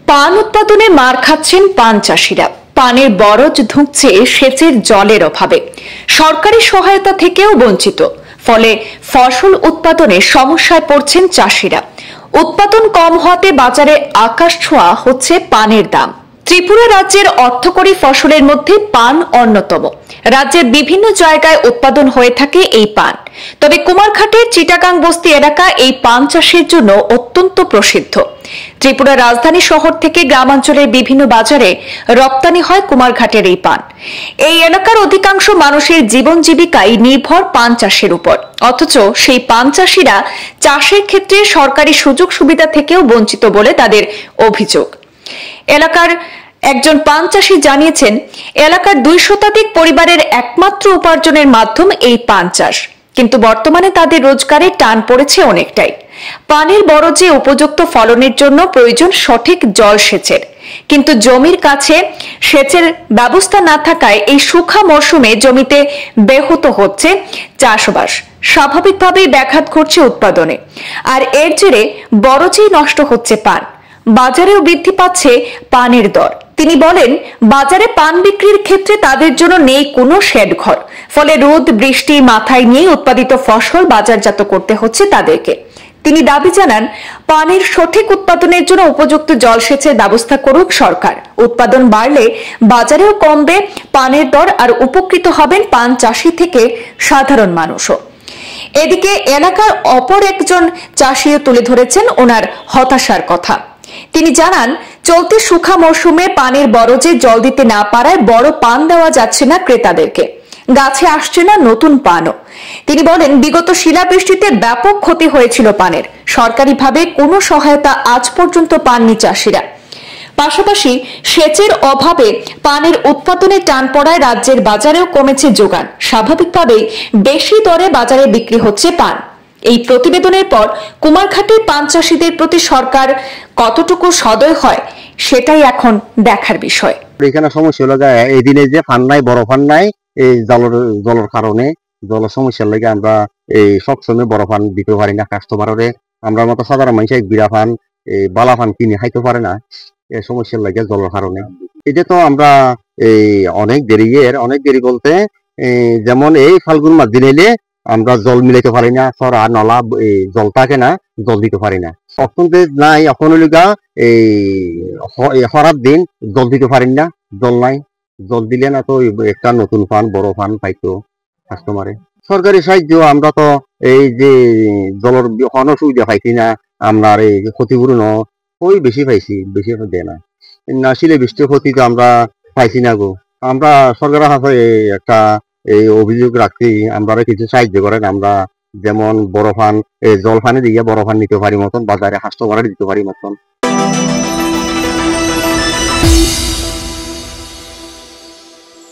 পান উৎপাদনে মার খাচ্ছেন পান চাষিরা। পানের বরজ ধুঁকছে সেচের জলের অভাবে, সরকারি সহায়তা থেকেও বঞ্চিত। ফলে ফসল উৎপাদনে সমস্যায় পড়ছেন চাষিরা। উৎপাদন কম হওয়াতে বাজারে আকাশ ছোঁয়া হচ্ছে পানের দাম। ত্রিপুরা রাজ্যের অর্থকরী ফসলের মধ্যে পান অন্যতম। রাজ্যের বিভিন্ন জায়গায় উৎপাদন হয়ে থাকে এই পান। তবে কুমারঘাটের চিটাগাং বস্তি এলাকা এই পান চাষের জন্য অত্যন্ত প্রসিদ্ধ। ত্রিপুরা রাজধানী শহর থেকে গ্রামাঞ্চলের বিভিন্ন বাজারে রপ্তানি হয় কুমারঘাটের এই পান। এই এলাকার অধিকাংশ মানুষের জীবন জীবিকাই নির্ভর পান চাষের উপর। অথচ সেই পান চাষিরা চাষের ক্ষেত্রে সরকারি সুযোগ সুবিধা থেকেও বঞ্চিত বলে তাদের অভিযোগ। এলাকার একজন পান চাষী জানিয়েছেন, এলাকার 2 শতাধিক পরিবারের একমাত্র উপার্জনের মাধ্যম এই পান চাষ, কিন্তু বর্তমানে তাদের রোজগারে টান পড়েছে অনেকটাই। পানের বরজে উপযুক্ত ফলনের জন্য প্রয়োজন সঠিক জল সেচের, কিন্তু জমির কাছে সেচের ব্যবস্থা না থাকায় এই শুখা মরশুমে জমিতে ব্যাহত হচ্ছে চাষবাস। স্বাভাবিকভাবেই ব্যাঘাত ঘটছে উৎপাদনে, আর এর জেরে বরজেই নষ্ট হচ্ছে পান। বাজারেও বৃদ্ধি পাচ্ছে পানের দর। তিনি বলেন, বাজারে পান বিক্রির ক্ষেত্রে তাদের জন্য নেই কোনো শেড ঘর। ফলে রোদ বৃষ্টি মাথায় নিয়ে উৎপাদিত ফসল বাজারজাত করতে হচ্ছে তাদেরকে। তিনি দাবি জানান, পানের সঠিক উৎপাদনের জন্য উপযুক্ত জলসেচের ব্যবস্থা করুক সরকার। উৎপাদন বাড়লে বাজারেও কমবে পানের দর, আর উপকৃত হবেন পান চাষি থেকে সাধারণ মানুষও। এদিকে এলাকার অপর একজন চাষিও তুলে ধরেছেন ওনার হতাশার কথা। তিনি জানান, চলতি শুখা মরশুমে পানের বরজে জল দিতে না পারায় বড় পান দেওয়া যাচ্ছে না ক্রেতাদেরকে, গাছে আসছে না নতুন পানও। তিনি বলেন, বিগত শিলাবৃষ্টিতে ব্যাপক ক্ষতি হয়েছিল পানের। সরকারিভাবে কোনো সহায়তা আজ পর্যন্ত পাননি চাষিরা। পাশাপাশি সেচের অভাবে পানের উৎপাদনে টান পড়ায় রাজ্যের বাজারেও কমেছে যোগান। স্বাভাবিকভাবেই বেশি দরে বাজারে বিক্রি হচ্ছে পান। এই প্রতিবেদনের পর কুমারঘাটের পান চাষীদের প্রতি সরকার কতটুকু সদয় হয় সেটাই এখন দেখার বিষয়। এখানে সমস্যা হলো এই দিনে যে ফান নাই, বড় ফান নাই, এই জলের কারণে জলের সমস্যার লেগে আমরা এই সবসময় বড় ফান দিতে পারি না কাস্টমারে। আমরা মতো সাধারণ মানুষ বিড়া ফান, এই বালা ফান কিনে খাইতে পারে না, এই সমস্যার লাগে জলের কারণে। এটা তো আমরা এই অনেক দেরি বলতে যেমন এই ফাল্গুন মাস দিন এলে আমরা জল মিলাইতে পারি না, সরা নলা জল থাকে না, জল দিতে পারি না। অত্যন্ত নাই এখন এই হরার দিন জল দিতে পারি না, জল নাই। জল দিলে না তো একটা নতুন ফান বড় ফান পাইতো কাস্টমারে। সরকারি সাহায্য আমরা তো এই যে জলের কোনো সুবিধা পাইছি না। আপনার এই ক্ষতিপূরণ ওই বেশি পাইছি, বেশি দেয় না। শিলে বৃষ্টির ক্ষতি তো আমরা পাইছি না গো। আমরা সরকারের হাতে একটা এই অভিযোগ রাখছি, আমরা কিছু সাহায্য করেন। আমরা যেমন বড় ফান জল ফানে দিয়ে বড় ফান নিতে পারি মতন, বাজারে কাস্টমারে দিতে পারি মতন।